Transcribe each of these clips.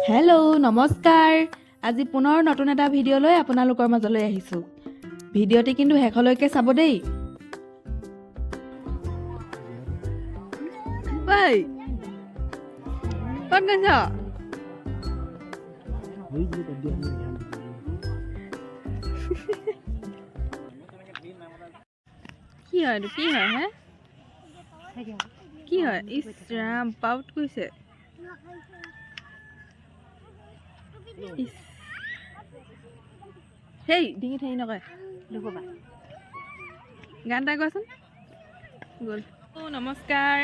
Hello' নমস্কাৰ। আজি পুনৰ নতুন এটা ভিডিঅ' লৈ আপোনালোকৰ মাজলৈ আহিছোঁ। ভিডিঅ'টি কিন্তু শেষলৈকে চাব দেই। ঐ ক'ত গৈছ? কি হয় এইটো? কি হয় হে? কি হয়? ইছ ৰাম, পাউত কৈছে। হেই ডিঙিত হেৰি নকয়, দুখবা গান এটা কোৱাচোন। গ'ল। নমস্কাৰ।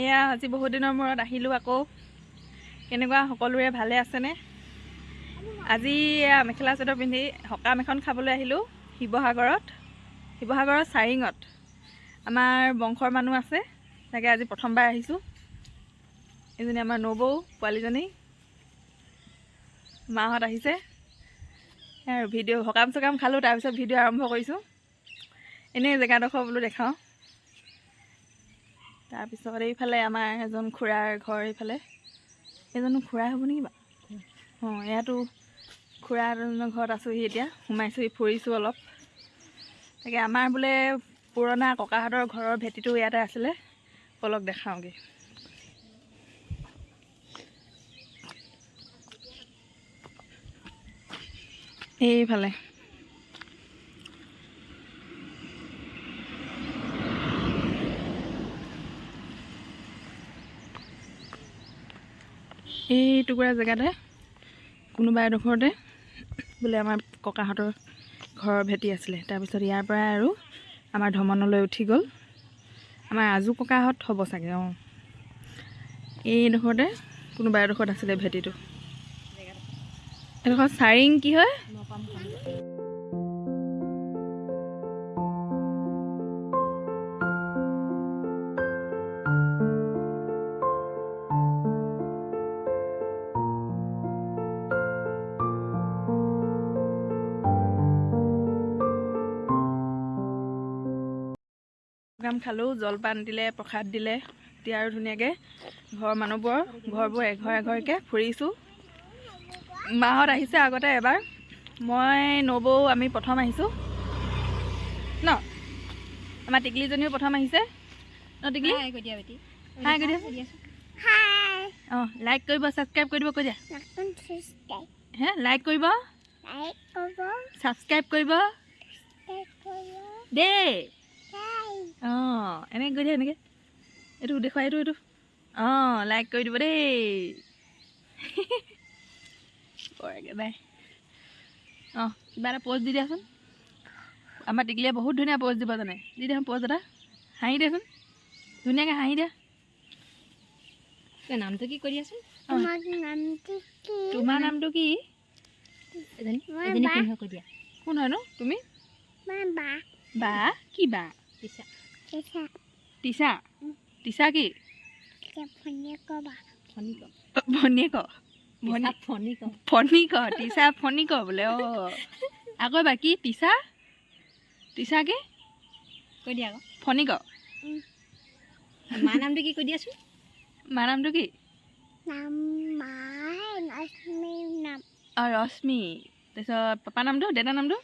এয়া আজি বহুত দিনৰ মূৰত আহিলোঁ আকৌ। কেনেকুৱা সকলোৰে ভালে আছেনে? আজি এয়া মেখেলা চাদৰ পিন্ধি সকাম এখন খাবলৈ আহিলোঁ শিৱসাগৰত চাৰিঙত। আমাৰ বংশৰ মানুহ আছে, তাকে আজি প্ৰথমবাৰ আহিছোঁ। এজনী আমাৰ নবৌ পোৱালীজনী, মাহঁত আহিছে আৰু ভিডিঅ' সকাম চকাম খালোঁ, তাৰপিছত ভিডিঅ' আৰম্ভ কৰিছোঁ। এনেই জেগাডোখৰ বোলো দেখাওঁ। তাৰপিছত এইফালে আমাৰ এজন খুৰাৰ ঘৰ, এইফালে এজনো খুৰাই হ'ব নেকি বাৰু? অঁ, ইয়াতো খুৰা এজনৰ ঘৰত আছোঁহি এতিয়া, সোমাইছোঁহি, ফুৰিছোঁ অলপ। তাকে আমাৰ বোলে পুৰণা ককাহঁতৰ ঘৰৰ ভেটিটো ইয়াতে আছিলে, অলপ দেখাওঁগৈ। এইফালে এই টুকুৰা জেগাতে কোনোবা এডোখৰতে বোলে আমাৰ ককাহঁতৰ ঘৰৰ ভেটি আছিলে। তাৰপিছত ইয়াৰ পৰাই আৰু আমাৰ ধমনলৈ উঠি গ'ল। আমাৰ আজু ককাহঁত হ'ব চাগে। অঁ, এইডোখৰতে কোনোবা এডোখৰত আছিলে ভেটিটো। এডোখৰ চাৰিং কি হয়? প্ৰগ্ৰাম খালোঁ, জলপান দিলে, প্ৰসাদ দিলে। এতিয়া আৰু ধুনীয়াকৈ ঘৰৰ মানুহবোৰৰ ঘৰবোৰ এঘৰ এঘৰকৈ ফুৰিছোঁ। মাহঁত আহিছে আগতে এবাৰ, মই নবৌ আমি প্ৰথম আহিছোঁ ন। আমাৰ টিকলিজনীও প্ৰথম আহিছে ন। টিকলি হাই কৈ দিয়া, অঁ, লাইক কৰিব, ছাবস্ক্ৰাইব কৰিব কৈ দিয়া। হে লাইক কৰিব, ছাবস্ক্ৰাইব কৰিব দেই। অঁ, এনেকৈ কৈ দিয়া, এনেকৈ। এইটো দেখুৱা, এইটো অঁ, লাইক কৰি দিব দেই। একেবাৰে অঁ, কিবা এটা প'ষ্ট দি দিয়াচোন। আমাৰ টিকলিয়ে বহুত ধুনীয়া প'ষ্ট দিব জানে। দি দিয়াচোন প'ষ্ট এটা, হাঁহি দিয়াচোন, ধুনীয়াকৈ হাঁহি দিয়া। নামটো কি কৰি আছো? তোমাৰ নামটো কি? কোন হয়নো তুমি? বা কি বা? টিচা। টিচা কি? ফণিক, টিচা ফণিক বোলে। অঁ, আকৌ এবাৰ কি? টিচা কি কৈ দিয়া আকৌ। ফণিক। মাৰ নামটো কি কৈ দিয়াচোন। মাৰ নামটো কি? অঁ, ৰশ্মি। তাৰপিছত পাপা নামটো, দেউতাৰ নামটো?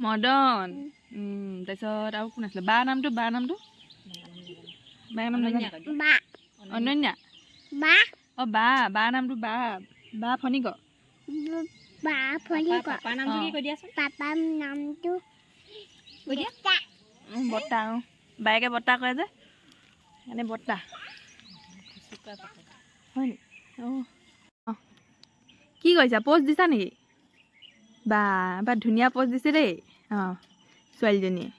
মদন। তাৰপিছত আৰু কোন আছিলে? বাৰ নামটো? বাৰ নাম অনন্যা। অঁ, বাৰ নামটো বা ফণিক। পাপাৰ নামটো কি কৈ দিয়াচোন। বৰ্তা। অঁ, বায়েকে বৰ্তা কৰে যে, সেইকাৰণে বৰ্তা হয় নি? অঁ, কি কৰিছা? প'ষ্ট দিছা নেকি? বা ধুনীয়া প'ষ্ট দিছে দেই। অঁ, ছোৱালীজনীয়ে।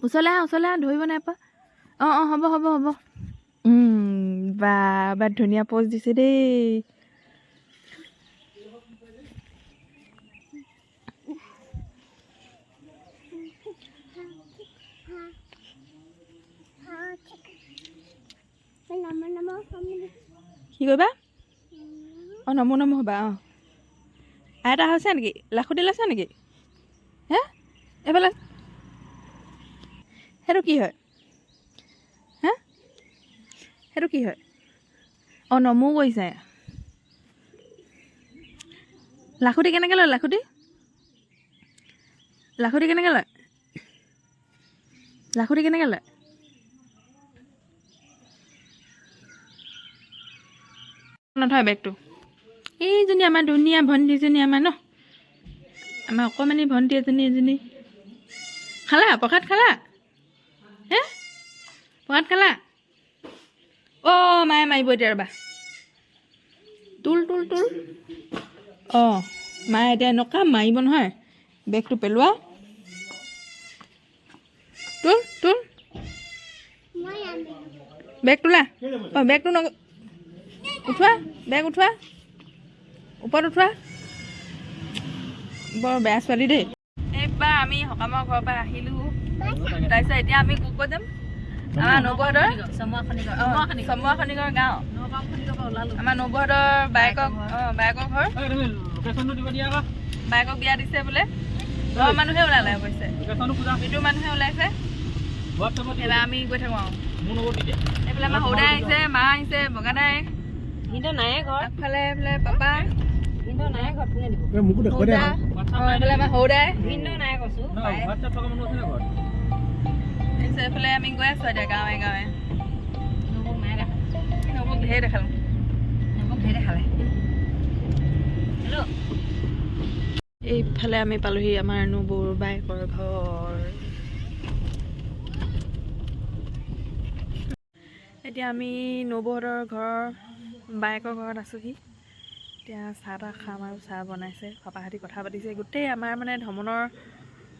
ওচৰলৈ আহ, ধৰিব নাই পোৱা। অঁ, হ'ব। বা ধুনীয়া প'ষ্ট দিছে দেই। কি কৰিবা? অঁ, নমো হ'বা। অঁ, আইতা হৈছে নেকি? লাখুটি লৈছা নেকি? হে এইফালে, সেইটো কি হয়? হে সেইটো কি হয়? অঁ, নমো কৰিছে। লাখুটি কেনেকৈ লয় লাখুটি লাখুটি কেনেকৈ লয় লাখুটি কেনেকৈ লয় নথয় বেগটো এইজনী আমাৰ ধুনীয়া ভণ্টিজনী আমাৰ ন আমাৰ অকণমানি ভণ্টি এজনী খালা প্ৰসাদ খালা হে প্ৰসাদ খালা অ' মায়ে মাৰিব এতিয়া ৰ'বা তুল অঁ মায়ে এতিয়া এনেকুৱা মাৰিব নহয় বেগটো পেলোৱা তুল বেগ তোলা অঁ বেগটো উঠোৱা বেগ উঠোৱা ওপৰত উঠোৱা বৰ বেয়া ছোৱালী দেই এইবাৰ আমি সকামৰ ঘৰৰ পৰা আহিলোঁ তাৰপিছত এতিয়া আমি ক'ত যাম আমাৰ নবৌহঁতৰ চমুৱা খনিকৰ গাঁও আমাৰ নবৌহঁতৰ বায়েকৰ ঘৰ বায়েকক বিয়া দিছে বোলে ঘৰৰ মানুহে ওলালে অৱশ্যে বিদু মানুহে ওলাইছে এইবাৰ আমি গৈ থাকোঁ আৰু এইফালে আমাৰ সৰুদাই আহিছে মা আহিছে বগাদাই নাই ঘৰ আগফালে এইফালে পাপা নাই ঘৰ এইফালে আমাৰ সৰুদাই নাই কৈছোঁ এইফালে আমি গৈ আছোঁ এতিয়া গাঁৱে গাঁৱে নবৌক ঢেৰ দেখালোঁ এইফালে আমি পালোহি আমাৰ নবৌৰ বায়েকৰ ঘৰ এতিয়া আমি নবৌহঁতৰ ঘৰৰ বায়েকৰ ঘৰত আছোঁহি এতিয়া চাহ তাহ খাম আৰু চাহ বনাইছে পাপাহঁতি কথা পাতিছে গোটেই আমাৰ মানে ধমনৰ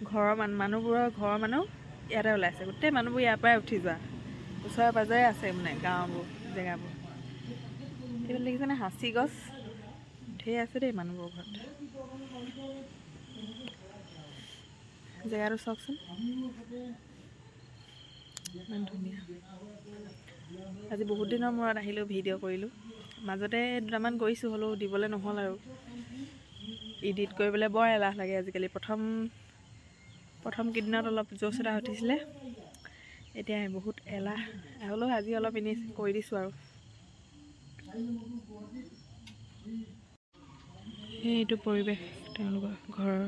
ঘৰৰ মানুহবোৰৰ ঘৰৰ মানুহ ইয়াতে ওলাইছে গোটেই মানুহবোৰ ইয়াৰ পৰাই উঠি যোৱা ওচৰে পাজৰে আছে মানে গাঁওবোৰ জেগাবোৰ এইবিলাক দেখিছেনে সাঁচি গছ ঢেৰ আছে দেই মানুহবোৰৰ ঘৰত জেগাটো চাওকচোন ইমান ধুনীয়া আজি বহুত দিনৰ মূৰত আহিলোঁ ভিডিঅ' কৰিলোঁ মাজতে দুটামান কৰিছোঁ হ'লেও দিবলৈ নহ'ল আৰু এডিট কৰিবলৈ বৰ এলাহ লাগে আজিকালি প্ৰথম কেইদিনত অলপ জোচ এটা উঠিছিলে এতিয়া বহুত এলাহ হ'লেও আজি অলপ এনেই কৰি দিছোঁ আৰু সেইটো পৰিৱেশ তেওঁলোকৰ ঘৰৰ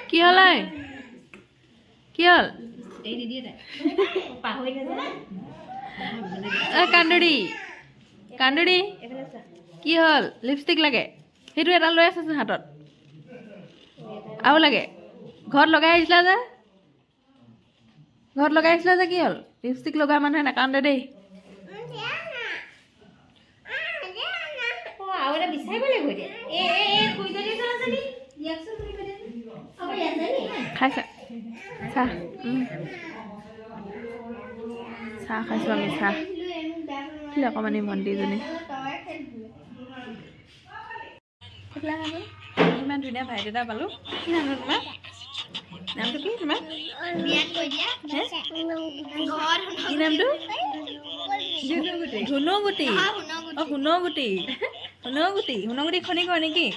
কি হ'ল কি হ'ল কান্দুৰি কি হ'ল লিপষ্টিক লাগে সেইটো এটা লৈ আছচোন হাতত আৰু লাগে ঘৰত লগাই আহিছিলা যে কি হ'ল লিপষ্টিক লগা মানুহে নাকান্দে দেই খাইছা চাহ খাইছোঁ আমি চাহ কি অকণমানি ভণ্টিজনী ইমান ধুনীয়া ভাইটি এটা পালোঁ কি নাম তোমাৰ নামটো কি তোমাৰ কি নামটো ধুনুগুটি অঁ হুনগুটি খনিকৰ নেকি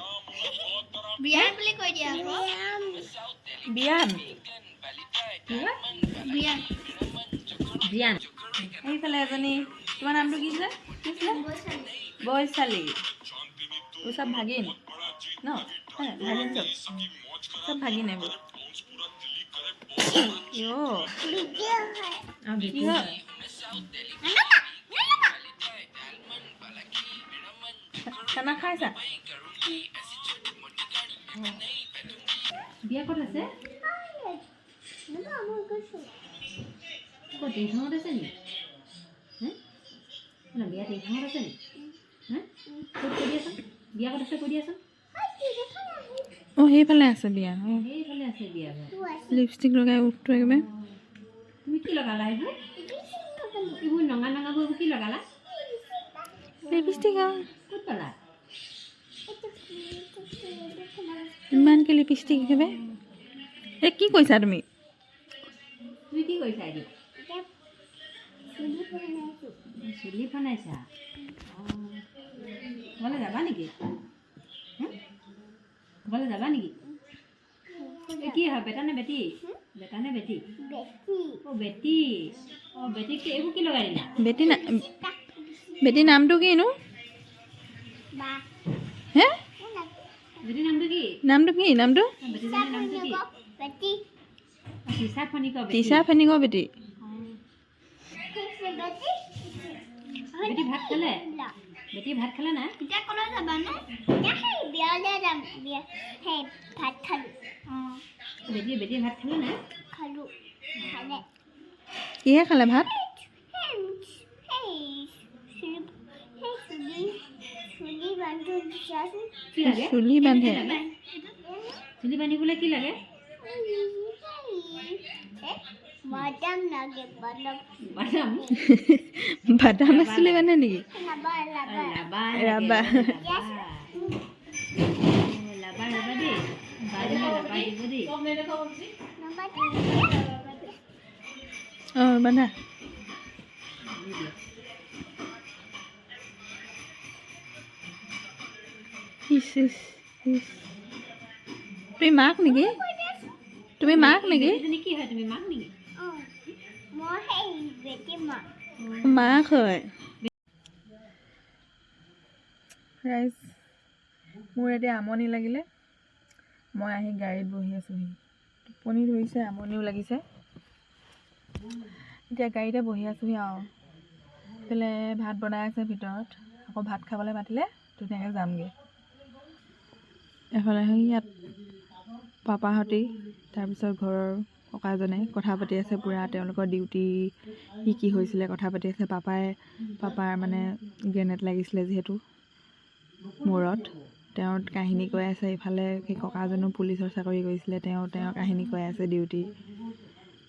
বিয়ান সেইফালে এজনী তোমাৰ নামটো কি আছিলে বৈশালী চব ভাগিন ন ভাগিন চব ভাগিন এইবোৰ খানা খাইছা বিয়া ক'ত আছে ক'ত এইখনত আছে নি বিয়া এইখনত আছে নি ক'ত কৰি আছা বিয়া ক'ত আছে কৈ দিয়াচোন অঁ সেইফালে আছে বিয়া অঁ সেইফালে আছে বিয়া লিপষ্টিক লগাই উঠটো একেবাৰে তুমি কি লগালা এইবোৰ নঙা নঙাবোৰ কি লগালা লিপষ্টিক ক'ত পালা ইমানকৈ লিপষ্টিক একেবাৰে এই কি কৈছা তুমি কি কৈছা এতিয়া চুলি বনাইছা ঘৰলৈ যাবা নেকি কি হয় বেটা নে বেটি বেটা নে বেটি ও বেটি কি এইবোৰ কি লগাই দিলা বেটি নামটো কিনো হে বেটি নামটো কি বেটিজনীৰ নামটো কি তিছা ফণিকৰ বেটি বেটি ভাত খালে না বেটি ভাত খালে না কিহে খালে ভাত কি লাগে চুলি বান্ধে চুলি বান্ধিবলৈ কি লাগে বাদাম লাগে বাদাম বাদামে চুলি বান্ধে নেকি লাবা ৰাবা লাবা দেই বাদামে লাবা দিব দেই অঁ বান্ধা তুমি মাক নেকি বেটিজনী কি হয় তুমি মাক নেকি মাক হয় ৰাইজ মোৰ এতিয়া আমনি লাগিলে মই আহি গাড়ীত বহি আছোঁহি টোপনি ধৰিছে আমনিও লাগিছে এতিয়া গাড়ীতে বহি আছোঁহি আৰু এইফালে ভাত বনাই আছে ভিতৰত আকৌ ভাত খাবলৈ মাতিলে ধুনীয়াকৈ যামগৈ এফালে ইয়াত পাপাহঁতি তাৰপিছত ঘৰৰ ককাজনে কথা পাতি আছে পূৰা তেওঁলোকৰ ডিউটি কি হৈছিলে কথা পাতি আছে পাপাৰ মানে গ্ৰেনেড লাগিছিলে যিহেতু মূৰত তেওঁৰ কাহিনী কৈ আছে ইফালে সেই ককাজনো পুলিচৰ চাকৰি কৰিছিলে তেওঁৰ কাহিনী কৈ আছে ডিউটি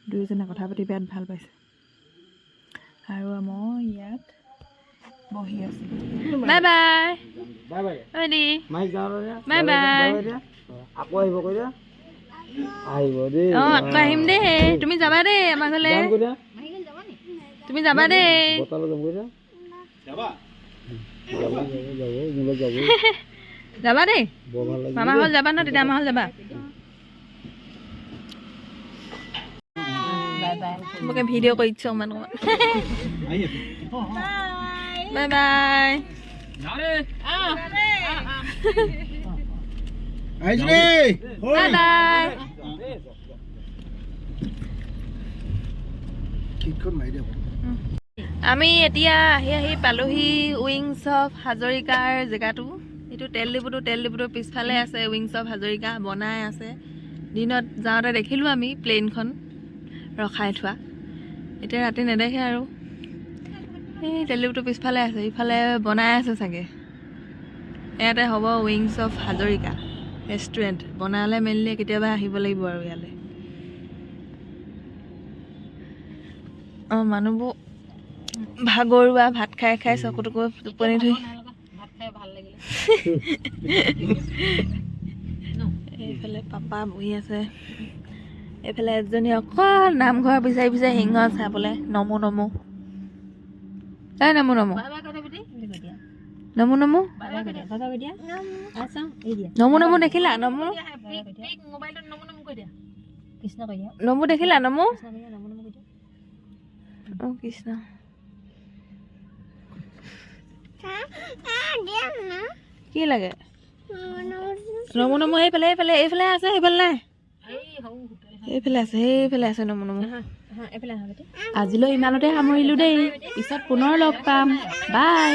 দুয়োজনে কথা পাতি বিৰাট ভাল পাইছে আৰু মই ইয়াত বহি আছোঁ বাই বাই বাই বাই আকৌ আহিব কৈ দিয়া আহিব দেই অঁ আকৌ আহিম দেই তুমি যাবা দেই আমাৰ ঘৰলৈ তুমি যাবা দেই যাবা দেই মামা ঘৰ যাবা ন তেতিয়া আমাৰ ঘৰ যাবা তোমাকে ভিডিঅ' কৰি দিছোঁ অকণমান বাই বাই বাই বাই আমি এতিয়া আহি পালোহি উইংছ অফ হাজৰিকাৰ জেগাটো এইটো তেল ডিপুটোৰ পিছফালে আছে উইংছ অফ হাজৰিকা বনাই আছে দিনত যাওঁতে দেখিলোঁ আমি প্লেইনখন ৰখাই থোৱা এতিয়া ৰাতি নেদেখে আৰু এই তেল ডিপুটোৰ পিছফালে আছে ইফালে বনাই আছে চাগে ইয়াতে হ'ব উইংছ অফ হাজৰিকা ৰেষ্টুৰেণ্ট বনালে মেলিলে কেতিয়াবা আহিব লাগিব আৰু ইয়ালৈ অঁ মানুহবোৰ ভাগৰুৱা ভাত খাই চকুটুকু টোপনি ধৰি ভাত খাই ভাল লাগিলে এইফালে পাপা বহি আছে এইফালে এজনী অকল নামঘৰ বিচাৰি সিংহ চাবলৈ নমো এই নমো নমো দেখিলা নমো কৃষ্ণ কৈ দিয়া নমো দেখিলা নমো অঁ কৃষ্ণ কি লাগে নমো এইফালে আছে সেইফালে নাই সেইফালে আছে নমো আজিলৈ ইমানতে সামৰিলোঁ দেই পিছত পুনৰ লগ পাম বাই